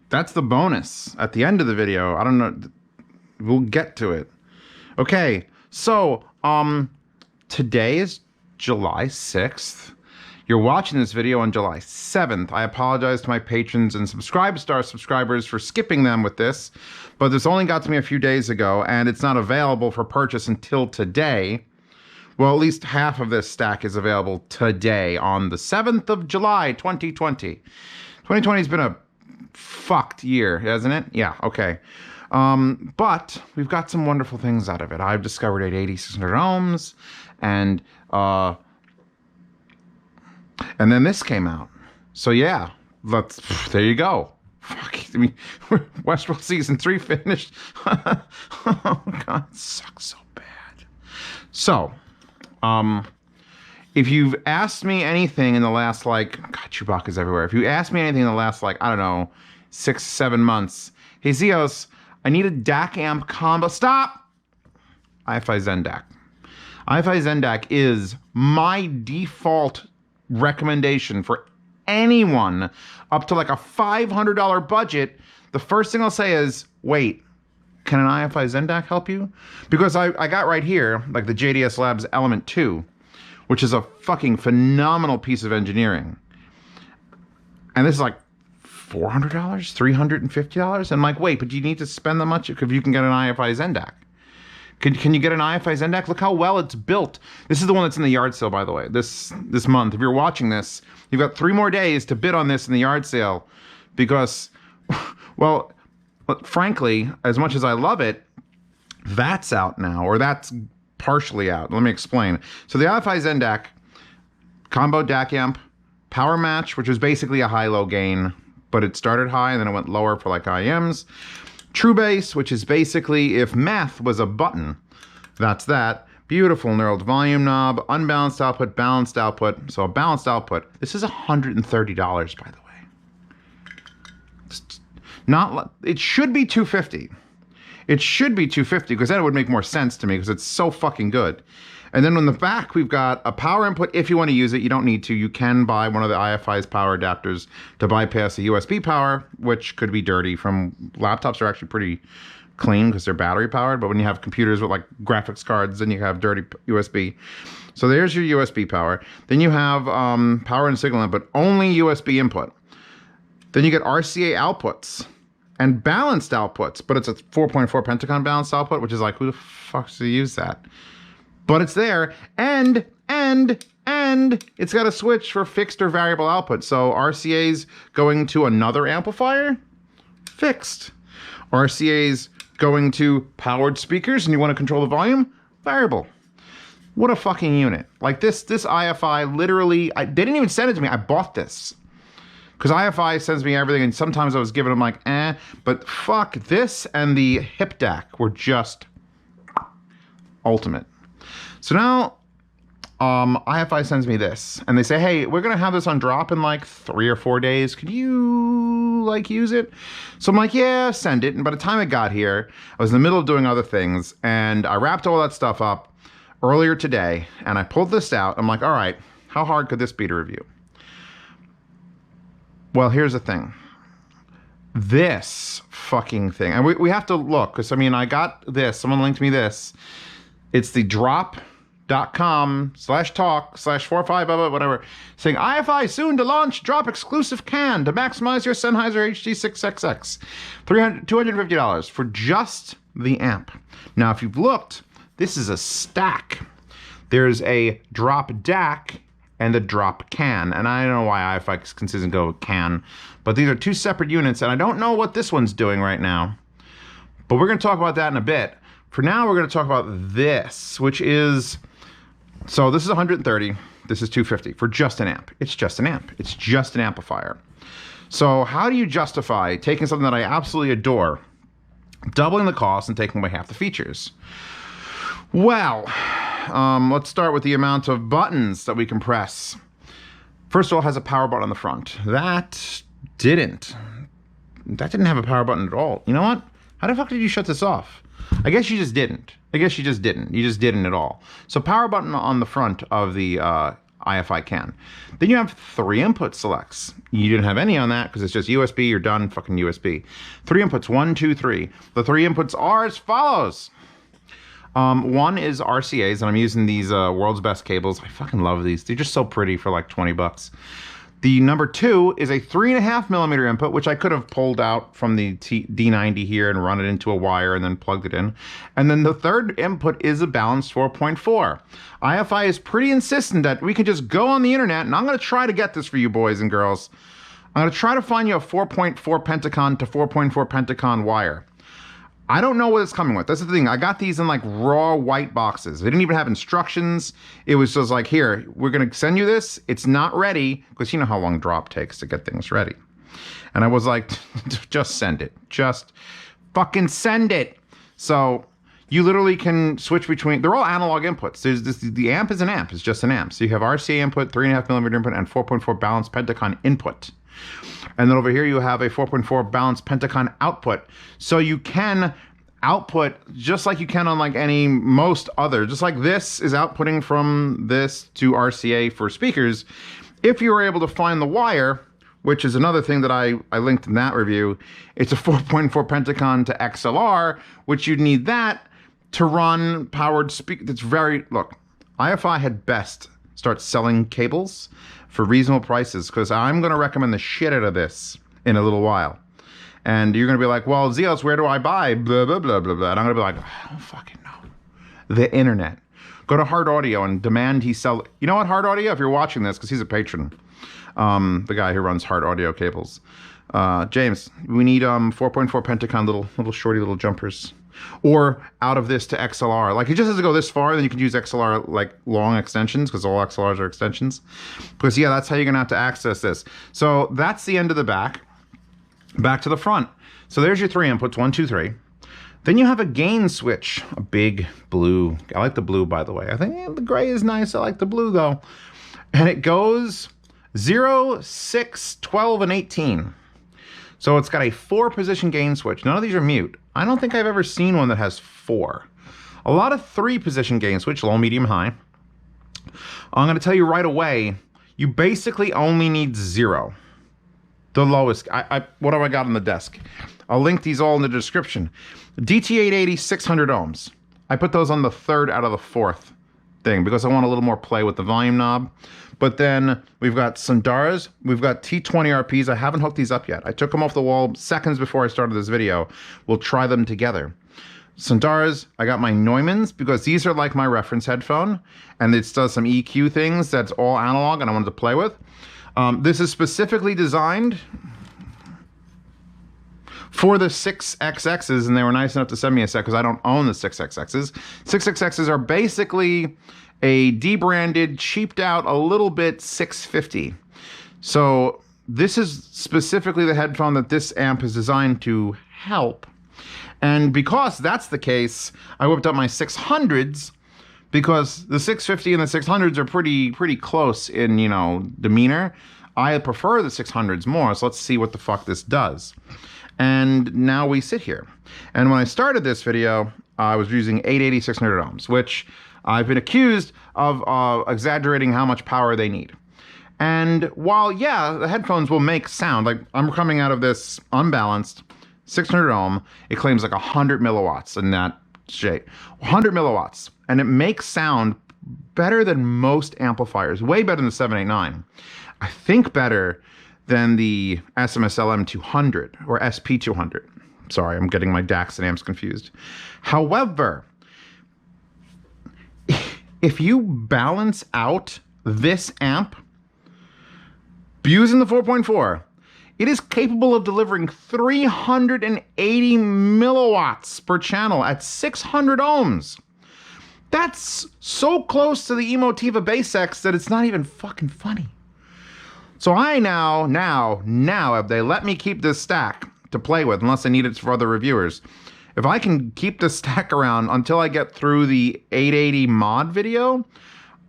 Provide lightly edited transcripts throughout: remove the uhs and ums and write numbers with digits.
That's the bonus at the end of the video. I don't know. We'll get to it. Okay, so today is July 6th. You're watching this video on July 7th. I apologize to my patrons and subscribers for skipping them with this, but this only got to me a few days ago, and it's not available for purchase until today. Well, at least half of this stack is available today on the 7th of July, 2020. 2020 has been a fucked year, hasn't it? Yeah, okay. But we've got some wonderful things out of it. I've discovered 8600 ohms, and then this came out. So yeah, there you go. Fuck, I mean, Westworld Season 3 finished. Oh God, it sucks so bad. So, if you've asked me anything in the last, like, God, Chewbacca's everywhere. If you asked me anything in the last, like, I don't know, 6-7 months, hey Zeos, I need a DAC amp combo. Stop! iFi Zen DAC. iFi Zen DAC is my default recommendation for anyone up to like a $500 budget. The first thing I'll say is, wait, can an iFi Zen DAC help you? Because I got right here, like the JDS Labs Element 2, which is a fucking phenomenal piece of engineering. And this is like $400, $350. I'm like, wait, but do you need to spend that much if you can get an iFi Zen DAC? Can you get an iFi Zen DAC? Look how well it's built. This is the one that's in the yard sale, by the way, this month. If you're watching this, you've got 3 more days to bid on this in the yard sale because, well, frankly, as much as I love it, that's out now, or that's partially out. Let me explain. So the iFi Zen DAC, combo DAC amp, power match, which was basically a high-low gain, but it started high and then it went lower for like IMs. True bass, which is basically if math was a button, that's that. Beautiful knurled volume knob, unbalanced output, balanced output. So a balanced output. This is $130, by the way. It's not. It should be $250. It should be $250 because then it would make more sense to me because it's so fucking good. And then on the back, we've got a power input. If you want to use it, you don't need to. You can buy one of the iFi's power adapters to bypass the USB power, which could be dirty. From laptops are actually pretty clean because they're battery powered. But when you have computers with like graphics cards, then you have dirty USB. So there's your USB power. Then you have power and signal input, only USB input. Then you get RCA outputs and balanced outputs, but it's a 4.4 Pentagon balanced output, which is like, who the fuck should use that? But it's there, and it's got a switch for fixed or variable output. So RCA's going to another amplifier, fixed. RCA's going to powered speakers, and you want to control the volume, variable. What a fucking unit. Like this iFi literally, they didn't even send it to me. I bought this. Because iFi sends me everything, and sometimes I was giving them like, but fuck, this and the hip DAC were just ultimate. So now, iFi sends me this, and they say, hey, we're gonna have this on drop in like 3 or 4 days. Could you like use it? So I'm like, yeah, send it. And by the time it got here, I was in the middle of doing other things, and I wrapped all that stuff up earlier today, and I pulled this out. I'm like, all right, how hard could this be to review? Well, here's the thing. This fucking thing, and we have to look, because I mean, I got this, someone linked me this. It's the drop.com/talk/45, blah, blah, whatever, saying iFi soon to launch drop exclusive CAN to maximize your Sennheiser HD6XX. $250 for just the amp. Now, if you've looked, this is a stack. There's a drop DAC and a drop CAN. And I don't know why iFi is consistent go with CAN, but these are 2 separate units, and I don't know what this one's doing right now. But we're going to talk about that in a bit. For now, we're going to talk about this, which is, so this is 130, this is 250 for just an amp. It's just an amp. It's just an amplifier. So how do you justify taking something that I absolutely adore, doubling the cost and taking away half the features? Well, let's start with the amount of buttons that we can press. First of all, it has a power button on the front. That didn't have a power button at all. You know what? How the fuck did you shut this off? I guess you just didn't. You just didn't at all. So power button on the front of the IFI CAN. Then you have 3 input selects. You didn't have any on that because it's just USB, you're done, fucking USB. 3 inputs, 1, 2, 3. The 3 inputs are as follows. One is RCAs, and I'm using these World's Best cables. I fucking love these. They're just so pretty for like 20 bucks. The number 2 is a 3.5 millimeter input, which I could have pulled out from the D90 here and run it into a wire and then plugged it in. And then the third input is a balanced 4.4. IFI is pretty insistent that we can just go on the internet, and I'm going to try to get this for you boys and girls. I'm going to try to find you a 4.4 Pentacon to 4.4 Pentacon wire. I don't know what it's coming with. That's the thing. I got these in like raw white boxes. They didn't even have instructions. It was just like, here, we're going to send you this. It's not ready, because you know how long drop takes to get things ready. And I was like, just send it. Just fucking send it. So you literally can switch between, they're all analog inputs. There's this, the amp is an amp. It's just an amp. So you have RCA input, 3.5 millimeter input, and 4.4 balanced Pentacon input. And then over here you have a 4.4 balanced Pentacon output. So you can output just like you can on like most other, just like this is outputting from this to RCA for speakers. If you were able to find the wire, which is another thing that I linked in that review, it's a 4.4 Pentacon to XLR, which you'd need that to run powered speak. That's very, look, IFI had best start selling cables for reasonable prices, because I'm going to recommend the shit out of this in a little while. And you're going to be like, well, Zeos, where do I buy? Blah, blah, blah, blah, blah. And I'm going to be like, I don't fucking know. The internet. Go to Hard Audio and demand he sell. You know what, Hard Audio, if you're watching this, because he's a patron, the guy who runs Hard Audio cables. James, we need 4.4 Pentacon little shorty little jumpers. Or out of this to XLR. Like, it just has to go this far, then you can use XLR, like, long extensions, because all XLRs are extensions. Because, yeah, that's how you're going to have to access this. So that's the end of the back. Back to the front. So there's your 3 inputs, 1, 2, 3. Then you have a gain switch, a big blue. I like the blue, by the way. I think the gray is nice. I like the blue, though. And it goes 0, 6, 12, and 18. So it's got a 4-position gain switch. None of these are mute. I don't think I've ever seen one that has 4. A lot of 3-position gain switch, low, medium, high. I'm going to tell you right away, you basically only need 0. The lowest. What have I got on the desk? I'll link these all in the description. DT880, 600 ohms. I put those on the 3rd out of the 4th thing because I want a little more play with the volume knob. But then we've got Sundaras, we've got T20 RPs. I haven't hooked these up yet. I took them off the wall seconds before I started this video. We'll try them together. Sundaras, I got my Neumanns because these are like my reference headphone, and it does some EQ things that's all analog and I wanted to play with. This is specifically designed for the 6XXs, and they were nice enough to send me a set because I don't own the 6XXs. 6XXs are basically a debranded, cheaped out a little bit 650. So this is specifically the headphone that this amp is designed to help. And because that's the case, I whipped up my 600s because the 650 and the 600s are pretty close in, you know, demeanor. I prefer the 600s more, so let's see what the fuck this does. And now we sit here. And when I started this video, I was using 880 600 ohms, which I've been accused of exaggerating how much power they need. And while, yeah, the headphones will make sound, like I'm coming out of this unbalanced 600 ohm, it claims like 100 milliwatts in that shape. 100 milliwatts. And it makes sound better than most amplifiers, way better than the 789. I think better than the SMSL M200 or SP200. Sorry, I'm getting my DACs and amps confused. However, if you balance out this amp using the 4.4, it is capable of delivering 380 milliwatts per channel at 600 ohms. That's so close to the Emotiva Bass X that it's not even fucking funny. So I now, if they let me keep this stack to play with, unless I need it for other reviewers, if I can keep this stack around until I get through the 880 mod video,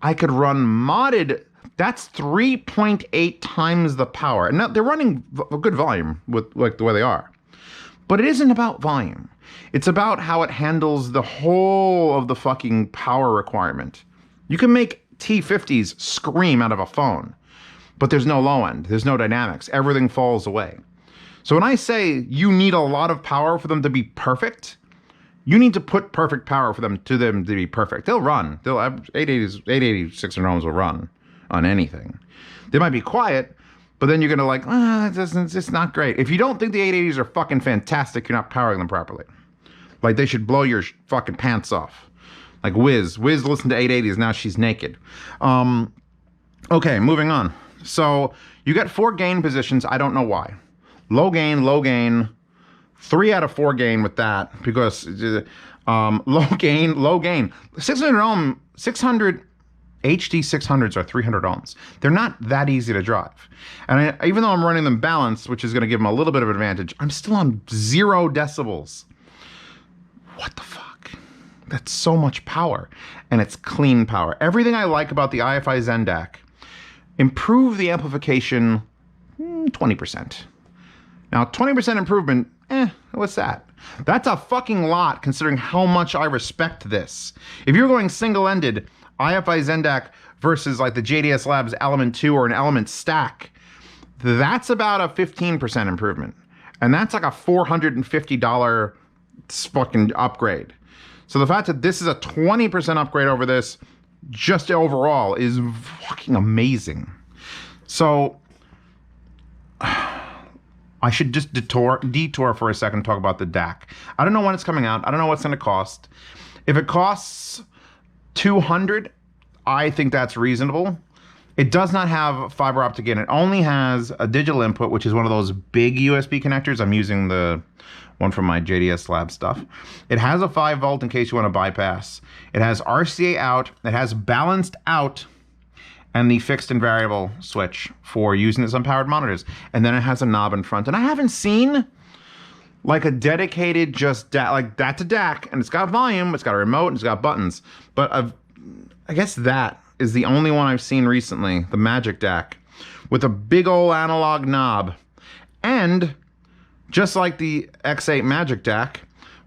I could run modded. That's 3.8 times the power. And now they're running a good volume with like the way they are. But it isn't about volume. It's about how it handles the whole of the fucking power requirement. You can make T50s scream out of a phone, but there's no low end. There's no dynamics. Everything falls away. So when I say you need a lot of power for them to be perfect, you need to put perfect power for them to be perfect. They'll run. They'll have 880, 600 ohms will run on anything. They might be quiet, but then you're going to like, it's not great. If you don't think the 880s are fucking fantastic, you're not powering them properly. Like they should blow your fucking pants off. Like Wiz listened to 880s, now she's naked. Okay, moving on. So you got 4 gain positions. I don't know why. Low gain, 3 out of 4 gain with that because low gain. 600 ohm, 600 HD 600s are 300 ohms. They're not that easy to drive. And even though I'm running them balanced, which is going to give them a little bit of advantage, I'm still on 0 decibels. What the fuck? That's so much power. And it's clean power. Everything I like about the IFI Zen DAC, improve the amplification 20%. Now, 20% improvement, what's that? That's a fucking lot considering how much I respect this. If you're going single-ended, IFI Zen DAC versus like the JDS Labs Element 2 or an Element Stack, that's about a 15% improvement. And that's like a $450 fucking upgrade. So the fact that this is a 20% upgrade over this, just overall, is fucking amazing. So I should just detour for a second and talk about the DAC. I don't know when it's coming out. I don't know what's going to cost. If it costs $200, I think that's reasonable. It does not have fiber optic in it. It only has a digital input, which is one of those big USB connectors. I'm using the one from my JDS Lab stuff. It has a 5 volt in case you want to bypass. It has RCA out. It has balanced out and the fixed and variable switch for using this on powered monitors. And then it has a knob in front. And I haven't seen like a dedicated just like that to DAC. And it's got volume, it's got a remote, and it's got buttons. But I guess that is the only one I've seen recently, the Magic DAC, with a big old analog knob. And just like the X8 Magic DAC,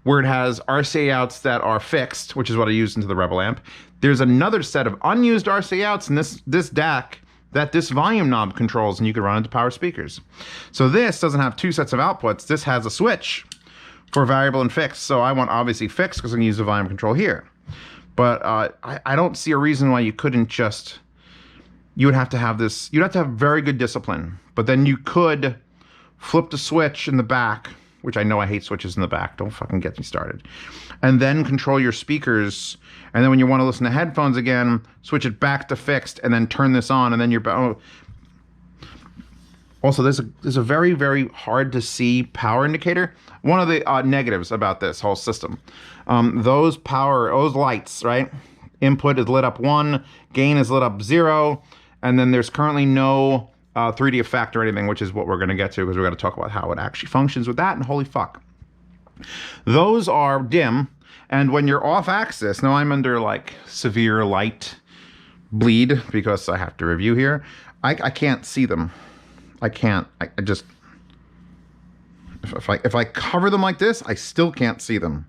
where it has RCA outs that are fixed, which is what I used into the Rebel amp, there's another set of unused RCA outs in this DAC that this volume knob controls, and you can run into power speakers. So this doesn't have 2 sets of outputs. This has a switch for variable and fixed. So I want obviously fixed because I can use the volume control here. But I don't see a reason why you couldn't just, you would have to have this, you'd have to have very good discipline. But then you could flip the switch in the back, which I know I hate switches in the back. Don't fucking get me started. And then control your speakers. And then when you want to listen to headphones again, switch it back to fixed and then turn this on and then you're... Oh. Also, there's a very, very hard to see power indicator. One of the negatives about this whole system. Those lights, right? Input is lit up 1, gain is lit up 0, and then there's currently no 3D effect or anything, which is what we're going to get to because we're going to talk about how it actually functions with that, and holy fuck. Those are dim, and when you're off axis, now I'm under like severe light bleed because I have to review here, I can't see them. I can't, I just, if I cover them like this, I still can't see them.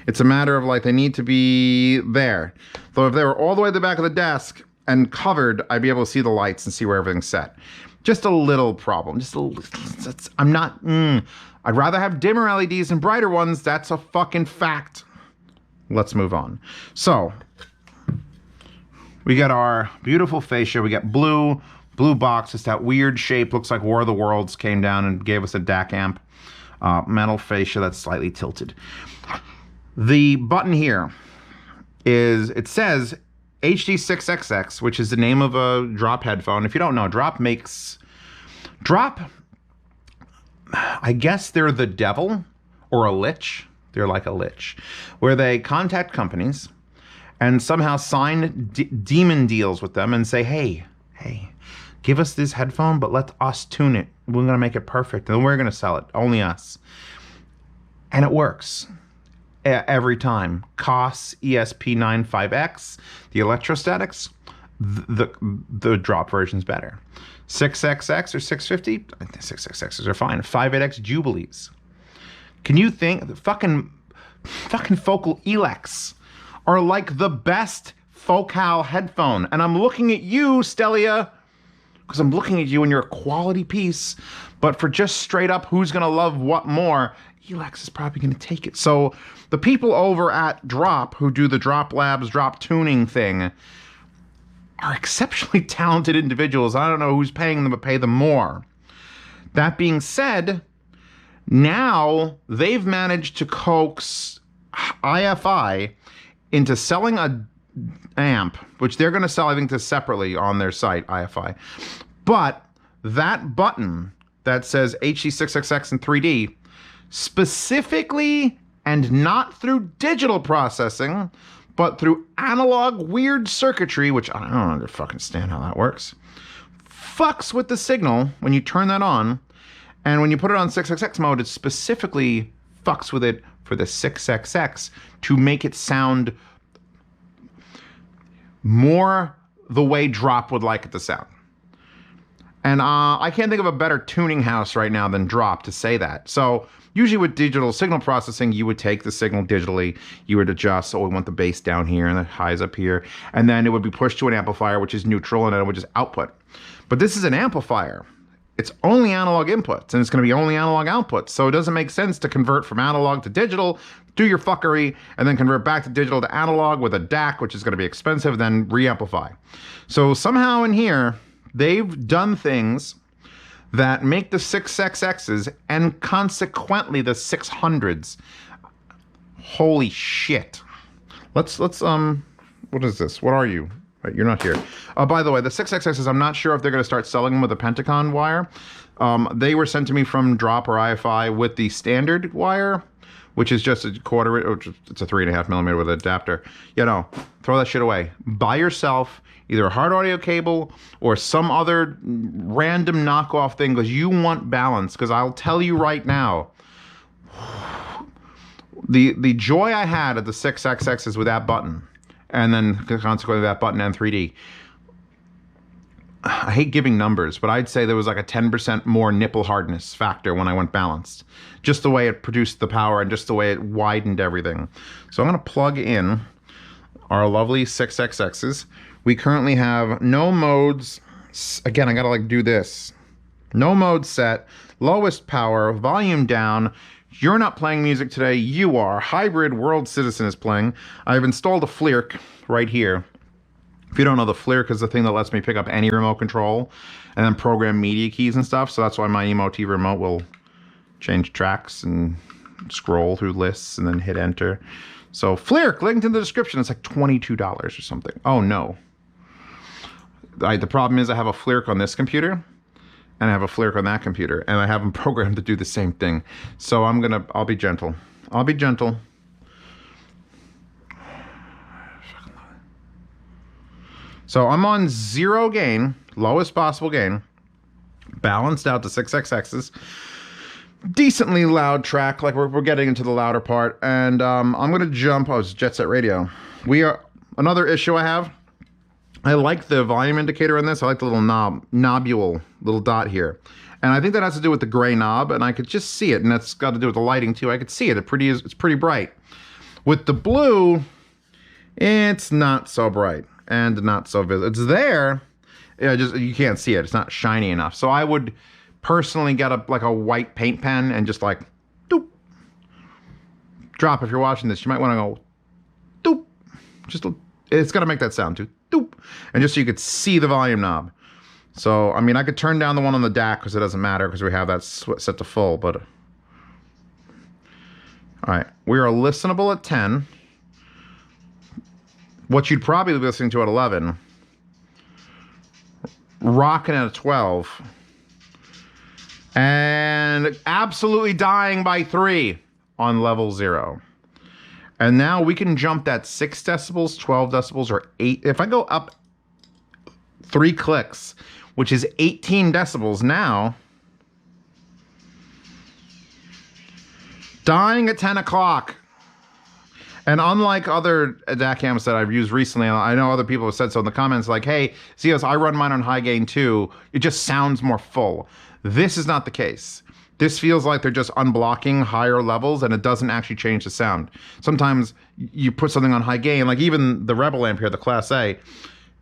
It's a matter of like, they need to be there. So if they were all the way at the back of the desk and covered, I'd be able to see the lights and see where everything's set. Just a little problem, just a little, I'm not, I'd rather have dimmer LEDs than brighter ones. That's a fucking fact. Let's move on. So, we got our beautiful fascia. We got blue box. It's that weird shape. Looks like War of the Worlds came down and gave us a DAC amp. Metal fascia that's slightly tilted. The button here is, it says HD6XX, which is the name of a Drop headphone. If you don't know, Drop, I guess they're the devil or a lich. They're like a lich, where they contact companies and somehow sign demon deals with them and say, hey, give us this headphone, but let us tune it. We're going to make it perfect, and we're going to sell it. Only us. And it works. Every time. COS ESP95X, the electrostatics, the Drop version's better. 6XX or 650, 6XXs are fine. 58X Jubilees. Can you think the fucking Focal Elex are like the best Focal headphone. And I'm looking at you, Stelia, because I'm looking at you and you're a quality piece. But for just straight up who's going to love what more, Elex is probably going to take it. So the people over at Drop who do the Drop Labs, Drop Tuning thing are exceptionally talented individuals. I don't know who's paying them, but pay them more. That being said, now they've managed to coax IFI into selling a amp, which they're going to sell, I think, separately on their site, IFI. But that button that says HC6XX in 3D, specifically and not through digital processing, but through analog weird circuitry, which I don't understand how that works, fucks with the signal when you turn that on. And when you put it on 6XX mode, it specifically fucks with it for the 6XX to make it sound more the way Drop would like it to sound. And I can't think of a better tuning house right now than Drop to say that. So usually with digital signal processing, you would take the signal digitally, you would adjust, we want the bass down here and the highs up here, and then it would be pushed to an amplifier, which is neutral, and then it would just output. But this is an amplifier. It's only analog inputs, and it's going to be only analog outputs. So it doesn't make sense to convert from analog to digital, do your fuckery, and then convert back to digital to analog with a DAC, which is going to be expensive, then re-amplify. So somehow in here, they've done things that make the 6XXs and consequently the 600s. Holy shit. Let's what is this? What are you? You're not here. By the way, the 6XXs, I'm not sure if they're going to start selling them with a Pentagon wire. They were sent to me from Drop or IFI with the standard wire, which is just a quarter, it's a 3.5 millimeter with an adapter. You know, throw that shit away. Buy yourself either a hard audio cable or some other random knockoff thing because you want balance. Because I'll tell you right now, the joy I had at the 6XXs with that button, and then consequently that button and 3D. I hate giving numbers, but I'd say there was like a 10% more nipple hardness factor when I went balanced. Just the way it produced the power and just the way it widened everything. So I'm going to plug in our lovely 6XXs. We currently have no modes. Again, I got to like do this. No mode set, lowest power, volume down. You're not playing music today, you are. Hybrid World Citizen is playing. I've installed a FLIRC right here. If you don't know, the FLIRC is the thing that lets me pick up any remote control and then program media keys and stuff. So that's why my Emotiv remote will change tracks and scroll through lists and then hit enter. So FLIRC, linked in the description. It's like $22 or something. Oh no. The problem is I have a FLIRC on this computer and I have a FLIRC on that computer, and I have them programmed to do the same thing. So I'll be gentle. I'll be gentle. So I'm on 0 gain, lowest possible gain, balanced out to 6XXs. Decently loud track, like we're getting into the louder part. And I'm going to jump, it's Jet Set Radio. Another issue I have, I like the volume indicator in this. I like the little nobule, little dot here. And I think that has to do with the gray knob, and I could just see it, and that's got to do with the lighting too. I could see it, it's pretty bright. With the blue, it's not so bright and not so visible. It's there, you can't see it. It's not shiny enough. So I would personally get like a white paint pen and just like, doop. Drop, if you're watching this, you might want to go, doop. It's got to make that sound too. Doop. And just so you could see the volume knob. So, I mean, I could turn down the one on the DAC because it doesn't matter because we have that set to full, but... Alright, we are listenable at 10. What you'd probably be listening to at 11. Rocking at 12. And absolutely dying by 3 on level 0. And now we can jump that 6 decibels, 12 decibels, or 8. If I go up 3 clicks, which is 18 decibels now, dying at 10 o'clock. And unlike other DAC amps that I've used recently, I know other people have said so in the comments, like, hey, Zeos, I run mine on high gain too. It just sounds more full. This is not the case. This feels like they're just unblocking higher levels and it doesn't actually change the sound. Sometimes you put something on high gain, like even the Rebel amp here, the Class A,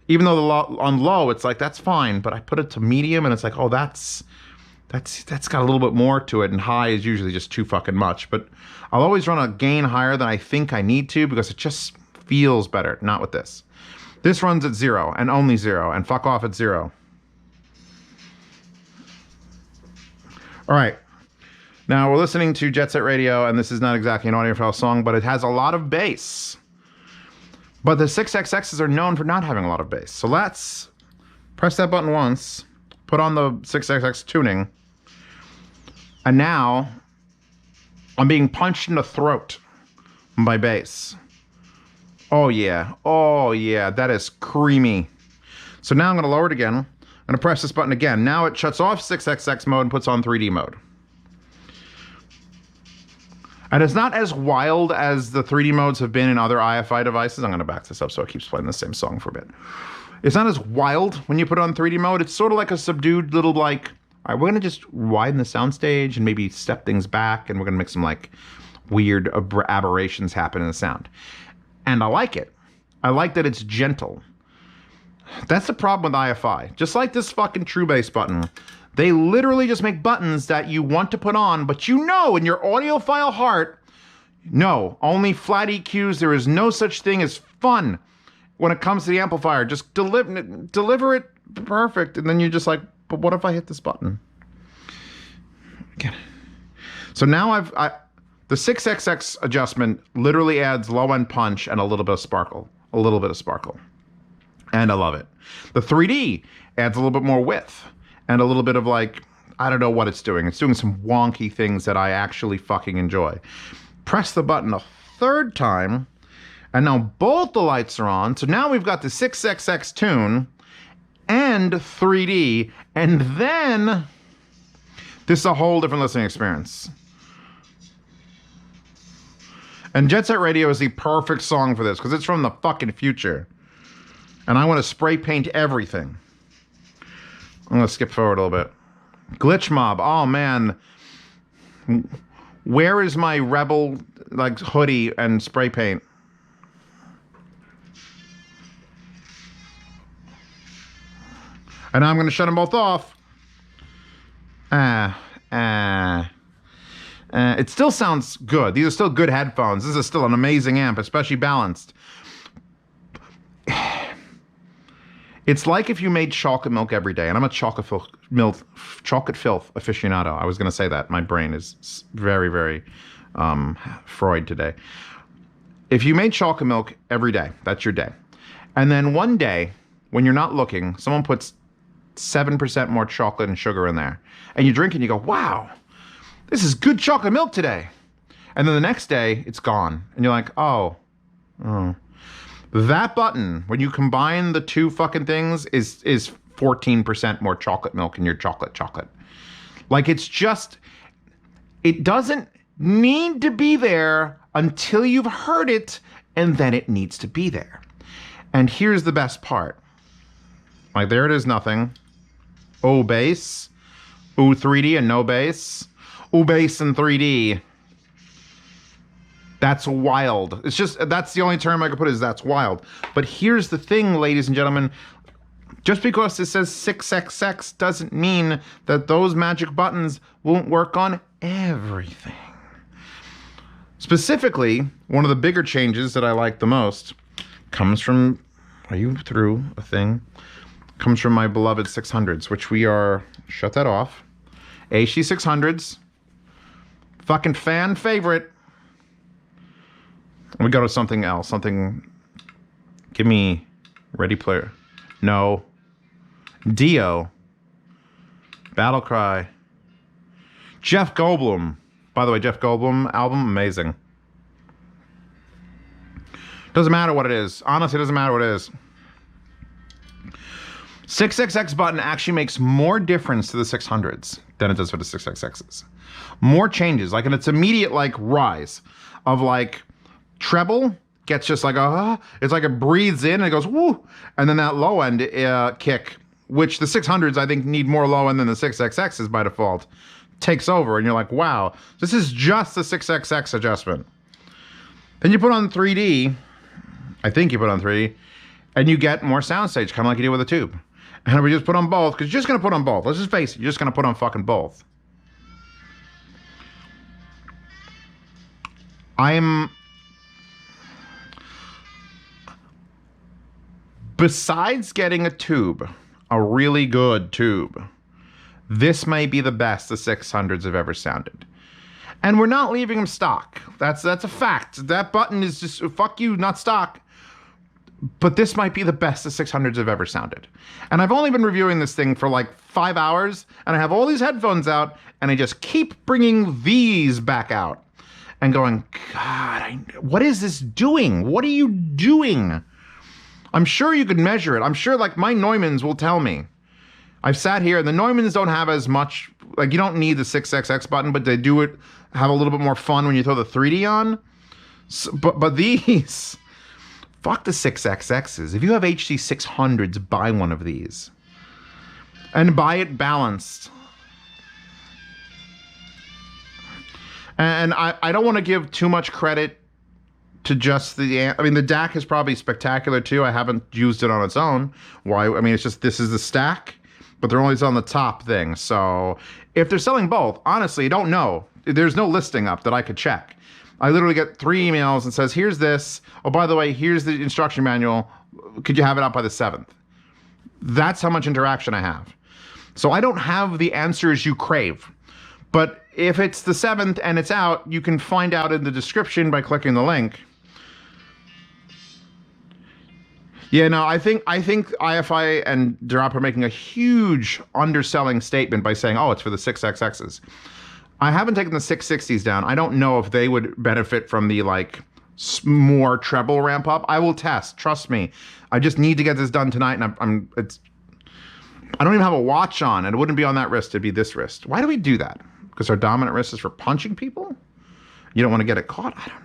even though on low, it's like, that's fine, but I put it to medium and it's like, oh, that's got a little bit more to it, and high is usually just too fucking much. But I'll always run a gain higher than I think I need to because it just feels better. Not with this. This runs at 0 and only 0, and fuck off at 0. All right. Now we're listening to Jet Set Radio, and this is not exactly an audiophile song, but it has a lot of bass. But the 6XXs are known for not having a lot of bass. So let's press that button once, put on the 6XX tuning, and now I'm being punched in the throat by bass. Oh yeah, that is creamy. So now I'm gonna lower it again. I'm gonna press this button again. Now it shuts off 6XX mode and puts on 3D mode. And it's not as wild as the 3D modes have been in other IFI devices. I'm gonna back this up so it keeps playing the same song for a bit. It's not as wild when you put it on 3D mode. It's sort of like a subdued little like, all right, we're gonna just widen the soundstage and maybe step things back, and we're gonna make some like weird aberrations happen in the sound. And I like it. I like that it's gentle. That's the problem with IFI. Just like this fucking True Bass button, they literally just make buttons that you want to put on, but you know in your audiophile heart, no, only flat EQs. There is no such thing as fun when it comes to the amplifier. Just deliver it perfect, and then you're just like, but what if I hit this button? Again. So now the 6XX adjustment literally adds low-end punch and a little bit of sparkle. A little bit of sparkle. And I love it. The 3D adds a little bit more width and a little bit of like, I don't know what it's doing. It's doing some wonky things that I actually fucking enjoy. Press the button a third time, and now both the lights are on. So now we've got the 6XX tune and 3D, and then this is a whole different listening experience. And Jet Set Radio is the perfect song for this because it's from the fucking future. And I want to spray paint everything. I'm going to skip forward a little bit. Glitch Mob. Oh, man. Where is my Rebel like hoodie and spray paint? And now I'm going to shut them both off. It still sounds good. These are still good headphones. This is still an amazing amp, especially balanced. It's like if you made chocolate milk every day, and I'm a chocolate filth aficionado. I was going to say that. My brain is very, very Freud today. If you made chocolate milk every day, that's your day. And then one day, when you're not looking, someone puts 7% more chocolate and sugar in there. And you drink and you go, wow, this is good chocolate milk today. And then the next day, it's gone. And you're like, oh. That button, when you combine the two fucking things, is 14% more chocolate milk in your chocolate. Like, it's just, it doesn't need to be there until you've heard it, and then it needs to be there. And here's the best part. Like, there it is, nothing. Oh, bass. Ooh, 3D and no bass. Ooh, bass and 3D. That's wild. It's just, that's the only term I could put is that's wild. But here's the thing, ladies and gentlemen. Just because it says 6XX doesn't mean that those magic buttons won't work on everything. Specifically, one of the bigger changes that I like the most comes from, are you through a thing? Comes from my beloved 600s, which we are, shut that off. AC 600s. Fucking fan favorite. We go to something else. Something. Give me Ready Player. No. Dio. Battle Cry. Jeff Goldblum. By the way, Jeff Goldblum album, amazing. Doesn't matter what it is. Honestly, it doesn't matter what it is. 6XX button actually makes more difference to the 600s than it does for the 6XXs. More changes, like, and it's immediate, like, rise of, like, treble gets just like it's like it breathes in and it goes woo, and then that low end kick, which the 600s I think need more low end than the 6XXs by default, takes over and you're like, wow, this is just the 6XX adjustment. Then you put on 3D, I think you put on 3D, and you get more soundstage, kind of like you do with a tube. And we just put on both, because you're just going to put on both. Let's just face it, you're just going to put on fucking both. Besides getting a tube, a really good tube, this may be the best the 600s have ever sounded. And we're not leaving them stock. That's a fact. That button is just, fuck you, not stock. But this might be the best the 600s have ever sounded. And I've only been reviewing this thing for like 5 hours, and I have all these headphones out, and I just keep bringing these back out and going, God, what is this doing? What are you doing? I'm sure you could measure it. I'm sure like my Neumanns will tell me. I've sat here, and the Neumanns don't have as much, like you don't need the 6XX button, but they do it, have a little bit more fun when you throw the 3D on. So, but these... Fuck the 6XXs. If you have HD 600s, buy one of these. And buy it balanced. And I don't want to give too much credit to just the amp. I mean, the DAC is probably spectacular too. I haven't used it on its own. Why? I mean, it's just, this is the stack, but they're always on the top thing. So if they're selling both, honestly, I don't know. There's no listing up that I could check. I literally get 3 emails and says, here's this. Oh, by the way, here's the instruction manual. Could you have it out by the 7th? That's how much interaction I have. So I don't have the answers you crave. But if it's the 7th and it's out, you can find out in the description by clicking the link. Yeah, no, I think IFI and Drop are making a huge underselling statement by saying, oh, it's for the 6XXs. I haven't taken the 660s down. I don't know if they would benefit from the like more treble ramp up. I will test. Trust me. I just need to get this done tonight, and I don't even have a watch on, and it wouldn't be on that wrist. It'd be this wrist. Why do we do that? Because our dominant wrist is for punching people. You don't want to get it caught. I don't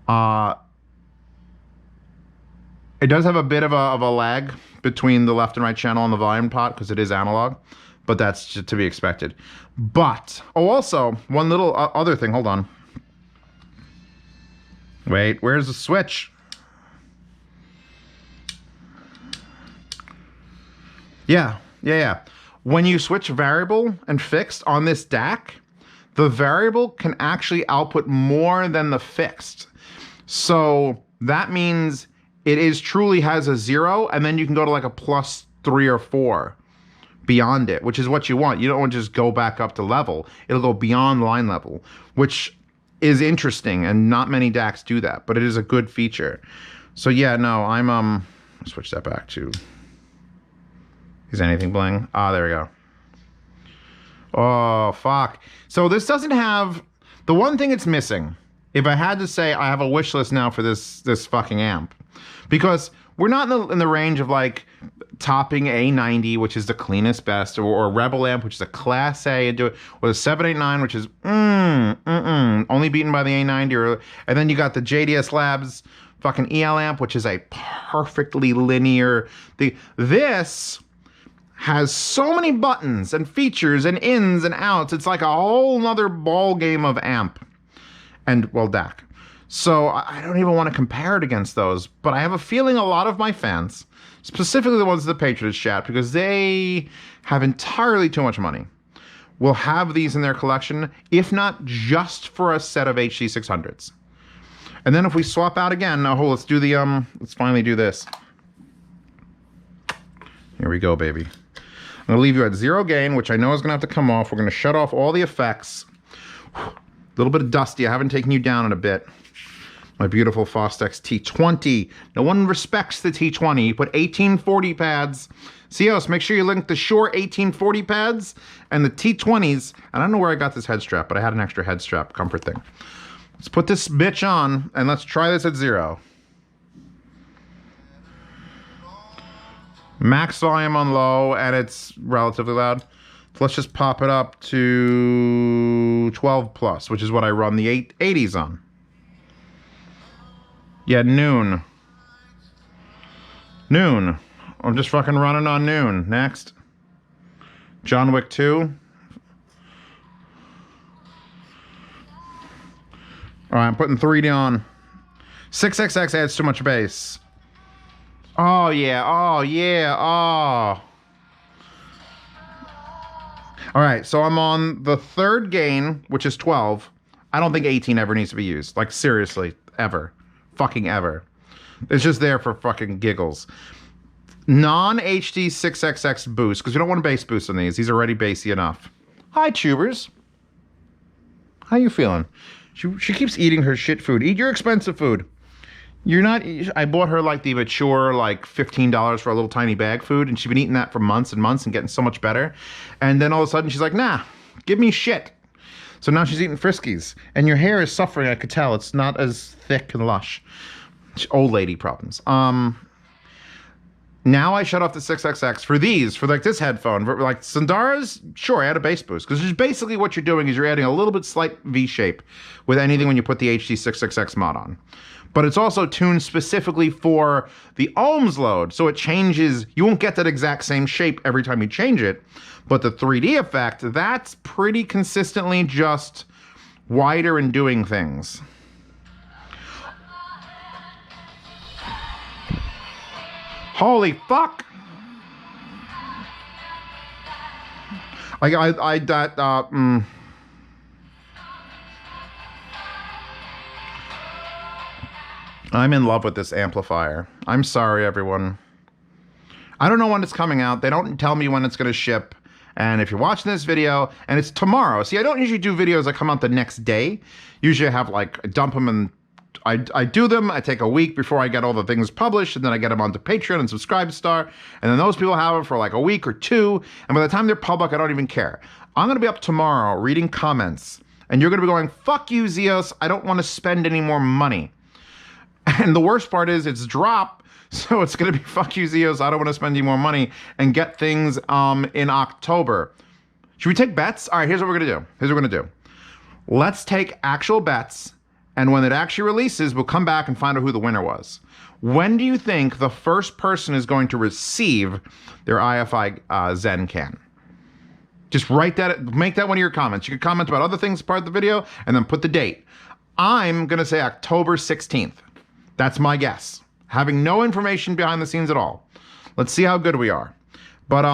know. It does have a bit of a lag between the left and right channel on the volume pot because it is analog. But that's to be expected. But, oh, also, one little other thing. Hold on. Wait, where's the switch? Yeah. When you switch variable and fixed on this DAC, the variable can actually output more than the fixed. So that means it truly has a 0, and then you can go to like a +3 or 4. Beyond it, which is what you want. You don't want to just go back up to level. It'll go beyond line level, which is interesting, and not many DACs do that, but it is a good feature. So yeah, no, I'm switch that back to, is anything bling? Ah, there we go. Oh, fuck. So this doesn't have, the one thing it's missing, if I had to say, I have a wish list now for this fucking amp, because we're not in the range of like topping A90, which is the cleanest best, or Rebel amp, which is a Class A, and do it with a 789, which is only beaten by the A90, and then you got the JDS Labs fucking EL amp, which is a perfectly linear. This has so many buttons and features and ins and outs. It's like a whole nother ball game of amp, and well, DAC. So I don't even want to compare it against those, but I have a feeling a lot of my fans, specifically the ones in the Patronage chat, because they have entirely too much money, will have these in their collection, if not just for a set of HD 600s. And then if we swap out again, now let's do the, let's finally do this. Here we go, baby. I'm gonna leave you at 0 gain, which I know is gonna have to come off. We're gonna shut off all the effects. A little bit of dusty. I haven't taken you down in a bit. My beautiful Fostex T20. No one respects the T20. You put 1840 pads. CEOs, make sure you link the Shure 1840 pads and the T20s. And I don't know where I got this head strap, but I had an extra head strap comfort thing. Let's put this bitch on and let's try this at 0. Max volume on low, and it's relatively loud. So let's just pop it up to 12 plus, which is what I run the 880s on. Yeah, noon. I'm just fucking running on noon. Next. John Wick 2. All right, I'm putting 3D on. 6XX adds too much bass. Oh, yeah. Oh, yeah. Oh. All right, so I'm on the third gain, which is 12. I don't think 18 ever needs to be used. Like, seriously, ever. Fucking ever. It's just there for fucking giggles. Non-HD 6XX boost, because we don't want a bass boost on these. These are already bassy enough. Hi, tubers. How you feeling? She keeps eating her shit food. Eat your expensive food. You're not... I bought her, like, the mature, like, $15 for a little tiny bag food, and she's been eating that for months and months and getting so much better. And then all of a sudden, she's like, nah, give me shit. So now she's eating Friskies. And your hair is suffering, I could tell. It's not as thick and lush. Old lady problems. Now I shut off the 6XX for these, for like this headphone. For like Sundara's, sure, add a bass boost. Because just basically what you're doing is you're adding a little bit slight V-shape with anything when you put the HD 6XX mod on. But it's also tuned specifically for the ohms load. So it changes, you won't get that exact same shape every time you change it. But the 3D effect, that's pretty consistently just wider and doing things. Holy fuck! I'm in love with this amplifier. I'm sorry, everyone. I don't know when it's coming out. They don't tell me when it's going to ship. And if you're watching this video, and it's tomorrow. See, I don't usually do videos that come out the next day. Usually I have, like, dump them and I do them. I take a week before I get all the things published, and then I get them onto Patreon and Subscribestar. And then those people have them for, like, a week or two. And by the time they're public, I don't even care. I'm going to be up tomorrow reading comments. And you're going to be going, fuck you, Zeos. I don't want to spend any more money. And the worst part is it's drop, so it's going to be fuck you, Zeos. I don't want to spend any more money and get things in October. Should we take bets? All right, here's what we're going to do. Here's what we're going to do. Let's take actual bets, and when it actually releases, we'll come back and find out who the winner was. When do you think the first person is going to receive their IFI Zen CAN? Just write that, make that one of your comments. You can comment about other things as part of the video, and then put the date. I'm going to say October 16th. That's my guess. Having no information behind the scenes at all. Let's see how good we are. But,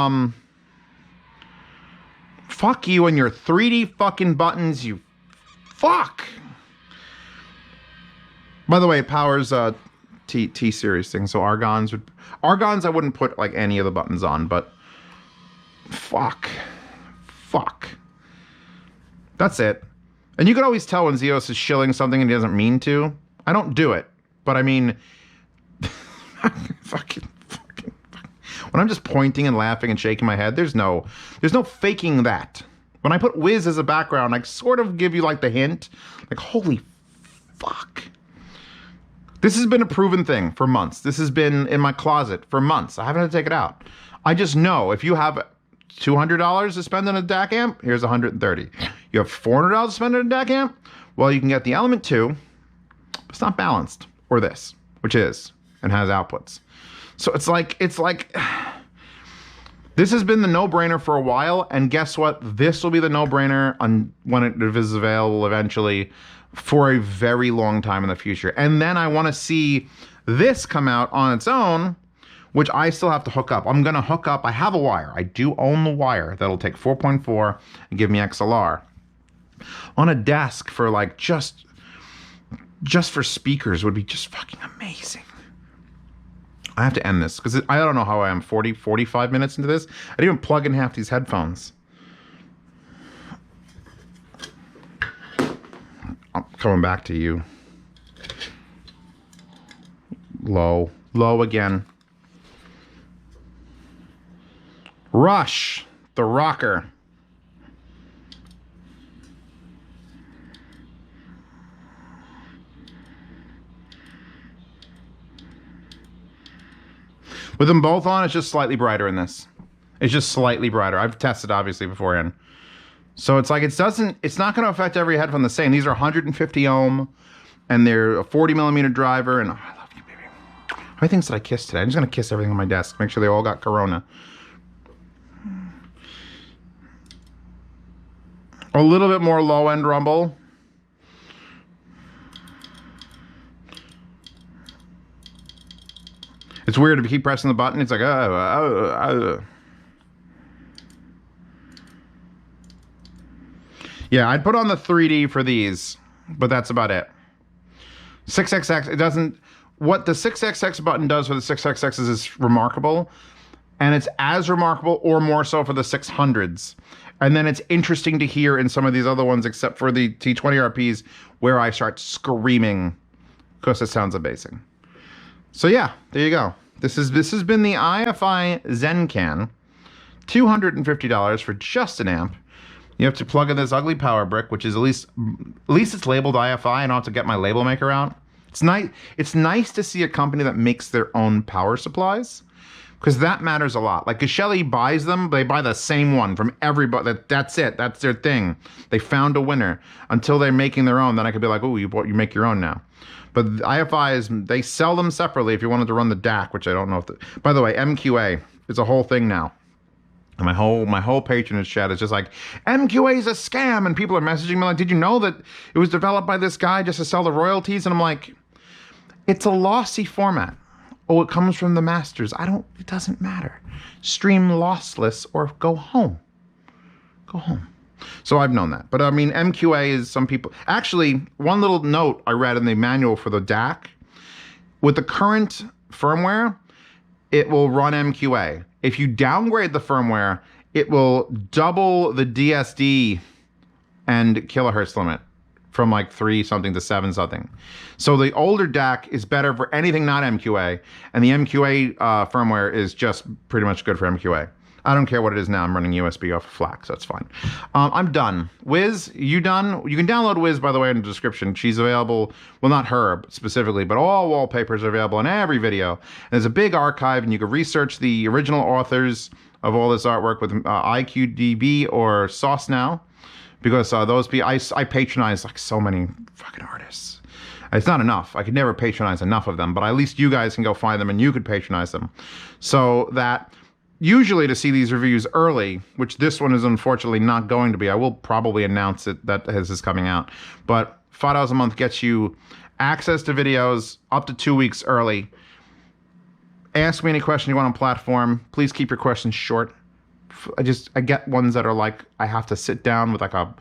fuck you and your 3D fucking buttons, you fuck. By the way, it powers T-series thing, so Argons I wouldn't put, like, any of the buttons on, but fuck. That's it. And you can always tell when Zeos is shilling something and he doesn't mean to. I don't do it. But I mean, fucking. When I'm just pointing and laughing and shaking my head, there's no faking that. When I put Wiz as a background, I sort of give you like the hint, like, holy fuck. This has been a proven thing for months. This has been in my closet for months. I haven't had to take it out. I just know if you have $200 to spend on a DAC amp, here's $130. You have $400 to spend on a DAC amp, well, you can get the Element 2, but it's not balanced. Or this, which is, and has outputs. So it's like, this has been the no-brainer for a while, and guess what? This will be the no-brainer when it is available eventually for a very long time in the future. And then I want to see this come out on its own, which I still have to hook up. I'm going to hook up, I have a wire. I do own the wire that'll take 4.4 and give me XLR. On a desk for like just for speakers would be just fucking amazing. I have to end this because I don't know how I am 45 minutes into this. I didn't even plug in half these headphones. I'm coming back to you. Low again. Rush, the rocker. With them both on, it's just slightly brighter in this. It's just slightly brighter. I've tested obviously beforehand. So it's like it's not going to affect every headphone the same. These are 150 ohm and they're a 40 millimeter driver. And oh, I love you, baby. How many things did I kiss today? I'm just going to kiss everything on my desk. Make sure they all got Corona. A little bit more low end rumble. It's weird if you keep pressing the button. It's like, Yeah, I'd put on the 3D for these, but that's about it. 6XX, it doesn't... What the 6XX button does for the 6XXs is remarkable, and it's as remarkable or more so for the 600s. And then it's interesting to hear in some of these other ones, except for the T20RPs, where I start screaming because it sounds amazing. So yeah, there you go. This has been the IFI Zen CAN, $250 for just an amp. You have to plug in this ugly power brick, which is at least it's labeled IFI. I don't have to get my label maker out. It's nice. It's nice to see a company that makes their own power supplies, because that matters a lot. Like, Shelly buys them, they buy the same one from everybody. That's it. That's their thing. They found a winner. Until they're making their own, then I could be like, oh, you make your own now. But the IFIs, they sell them separately if you wanted to run the DAC, which I don't know if... By the way, MQA is a whole thing now. And my whole patronage chat is just like, MQA is a scam, and people are messaging me like, did you know that it was developed by this guy just to sell the royalties? And I'm like, it's a lossy format. Oh, it comes from the masters. It doesn't matter. Stream lossless or go home. Go home. So I've known that. But I mean, MQA is some people... Actually, one little note I read in the manual for the DAC, with the current firmware, it will run MQA. If you downgrade the firmware, it will double the DSD and kilohertz limit from like 3 something to 7 something. So the older DAC is better for anything not MQA, and the MQA firmware is just pretty much good for MQA. I don't care what it is now. I'm running USB off of FLAC, so that's fine. I'm done. Wiz, you done? You can download Wiz, by the way, in the description. She's available, well, not her specifically, but all wallpapers are available in every video. And there's a big archive, and you can research the original authors of all this artwork with IQDB or Sauce Now, because those people, I patronize like so many fucking artists. It's not enough. I could never patronize enough of them, but at least you guys can go find them and you could patronize them. So that... Usually to see these reviews early, which this one is unfortunately not going to be. I will probably announce it that this is coming out. But $5 a month gets you access to videos up to 2 weeks early. Ask me any question you want on platform. Please keep your questions short. I get ones that are like, I have to sit down with like a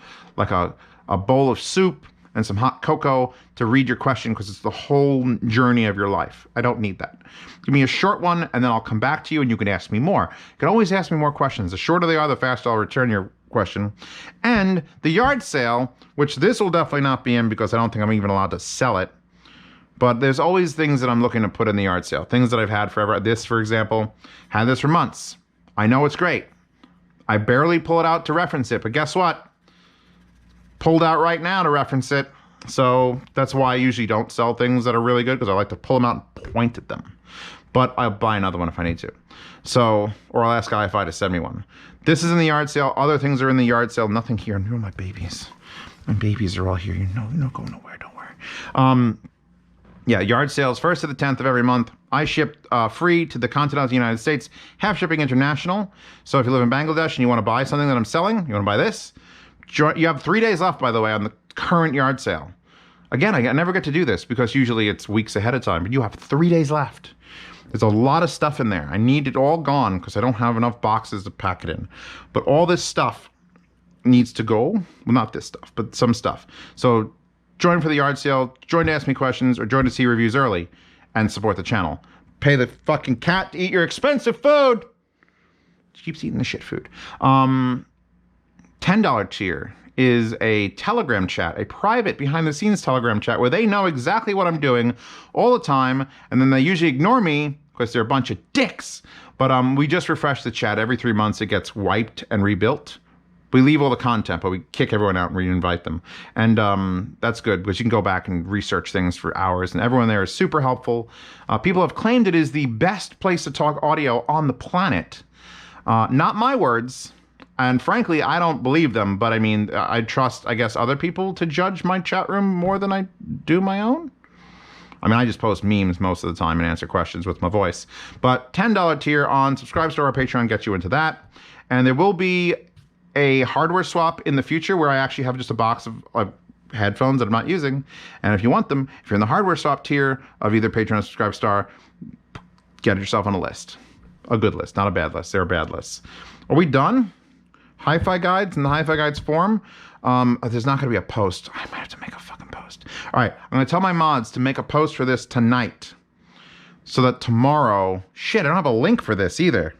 bowl of soup and some hot cocoa to read your question, because it's the whole journey of your life. I don't need that. Give me a short one, and then I'll come back to you, and you can ask me more. You can always ask me more questions. The shorter they are, the faster I'll return your question. And the yard sale, which this will definitely not be in, because I don't think I'm even allowed to sell it. But there's always things that I'm looking to put in the yard sale. Things that I've had forever. This, for example, had this for months. I know it's great. I barely pull it out to reference it, but guess what? Pulled out right now to reference it. So that's why I usually don't sell things that are really good, because I like to pull them out and point at them. But I'll buy another one if I need to. So, or I'll ask IFI to send me one. This is in the yard sale. Other things are in the yard sale. Nothing here. No, my babies. My babies are all here. You're not going nowhere. Don't worry. Yeah, yard sales 1st to the 10th of every month. I ship free to the continental United States. Half shipping international. So if you live in Bangladesh and you want to buy something that I'm selling, you want to buy this. You have 3 days left, by the way, on the current yard sale. Again, I never get to do this because usually it's weeks ahead of time, but you have 3 days left. There's a lot of stuff in there. I need it all gone because I don't have enough boxes to pack it in. But all this stuff needs to go. Well, not this stuff, but some stuff. So join for the yard sale, join to ask me questions, or join to see reviews early and support the channel. Pay the fucking cat to eat your expensive food. She keeps eating the shit food. $10 tier is a Telegram chat, a private behind-the-scenes Telegram chat where they know exactly what I'm doing all the time, and then they usually ignore me because they're a bunch of dicks. But we just refresh the chat every 3 months. It gets wiped and rebuilt. We leave all the content, but we kick everyone out and re-invite them. And that's good because you can go back and research things for hours, and everyone there is super helpful. People have claimed it is the best place to talk audio on the planet. Not my words. And frankly, I don't believe them, but I mean, I trust, I guess, other people to judge my chat room more than I do my own. I mean, I just post memes most of the time and answer questions with my voice. But $10 tier on Subscribe Store or Patreon gets you into that. And there will be a hardware swap in the future where I actually have just a box of headphones that I'm not using. And if you want them, if you're in the hardware swap tier of either Patreon or Subscribe Star, get yourself on a list. A good list, not a bad list. They're bad lists. Are we done? Hi-Fi guides in the Hi-Fi guides forum. There's not going to be a post. I might have to make a fucking post. All right, I'm going to tell my mods to make a post for this tonight, so that tomorrow... Shit, I don't have a link for this either.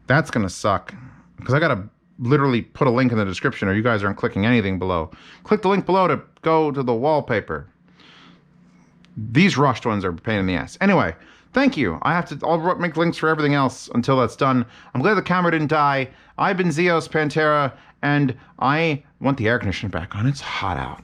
That's going to suck, because I got to literally put a link in the description, or you guys aren't clicking anything below. Click the link below to go to the wallpaper. These rushed ones are a pain in the ass. Anyway, thank you. I'll make links for everything else until that's done. I'm glad the camera didn't die. I've been Zeos Pantera, and I want the air conditioner back on. It's hot out.